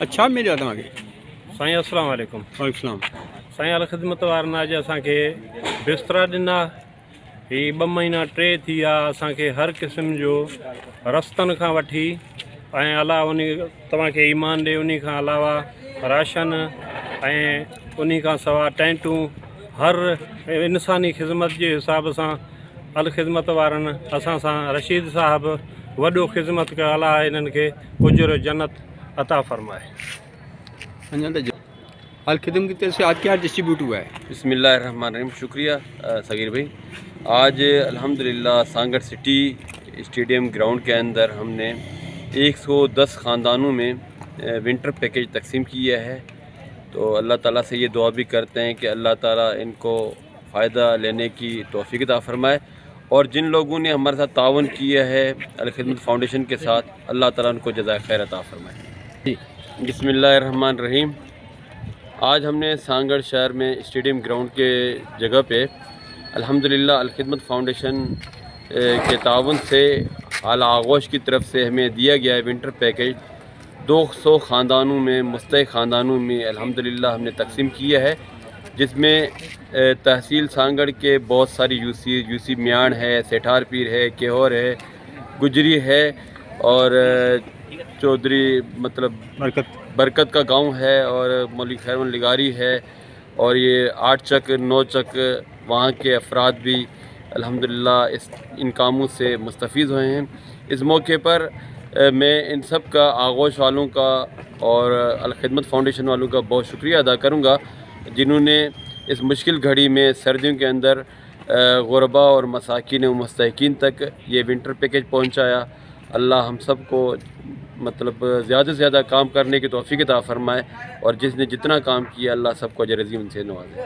अच्छा मिलियो तव्हांखे? साईं अस्सलाम वालेकुम। वालेकुम सलाम। साईं अल ख़िदमत वारनि अॼु असांखे बिस्तरा ॾिना। ही 2 महीना 3 थी विया असांखे हर क़िस्म जो रस्तनि खां वठी ऐं अलावा उन तव्हांखे ईमान ॾे उन खां अलावा राशन ऐं उन खां सवाइ टेंटूं हर इंसानी ख़िदमत जे हिसाब सां अल ख़िदमत वारनि असां सां रशीद साहिबु वॾो ख़िदमत कयो। अलाह इन्हनि खे उजर जन्नत अता फरमाए। अल खिदमत की तरफ से आज क्या डिस्ट्रीब्यूट हुआ है? बिस्मिल्लाहिर्रहमानिर्रहीम। शुक्रिया सगीर भाई। आज अल्हम्दुलिल्लाह सांगड़ सिटी स्टेडियम ग्राउंड के अंदर हमने 110 ख़ानदानों में विंटर पैकेज तकसीम किया है। तो अल्लाह ताला से ये दुआ भी करते हैं कि अल्लाह ताला इनको फ़ायदा लेने की तौफ़ीक अता फरमाए, और जिन लोगों ने हमारे साथ तावन किया है अल खिदमत फाउंडेशन के साथ, अल्लाह ताला उनको जज़ाए खैर अता फरमाए। बिस्मिल्लाहिर्रहमानिर्रहीम। आज हमने सांगड़ शहर में स्टेडियम ग्राउंड के जगह पे अल्हम्दुलिल्लाह अल खिदमत फाउंडेशन के ताउन से आला आगोश की तरफ से हमें दिया गया है विंटर पैकेज। 200 ख़ानदानों में, मुस्तहिक़ ख़ानदानों में अल्हम्दुलिल्लाह हमने तकसीम किया है, जिसमें तहसील सांगड़ के बहुत सारी यूसी मियाण है, सेठार पीर है, केहोर है, गुजरी है, और चौधरी मतलब बरकत का गांव है, और मौलवी खैरवन लिगारी है, और ये 8 चक 9 चक वहाँ के अफराद भी अल्हम्दुलिल्लाह इन कामों से मुस्तफ़ीज़ हुए हैं। इस मौके पर मैं इन सब का आगोश वालों का और अल खिदमत फाउंडेशन वालों का बहुत शुक्रिया अदा करूँगा, जिन्होंने इस मुश्किल घड़ी में सर्दियों के अंदर गुरबा और मसाकिन व मुस्तहिकीन तक ये विंटर पैकेज पहुँचाया। अल्लाह हम सब को मतलब ज़्यादा से ज़्यादा काम करने की तौफ़ीक अता फरमाए, और जिसने जितना काम किया अल्लाह सबको अजर अज़ीम से नवाज़े।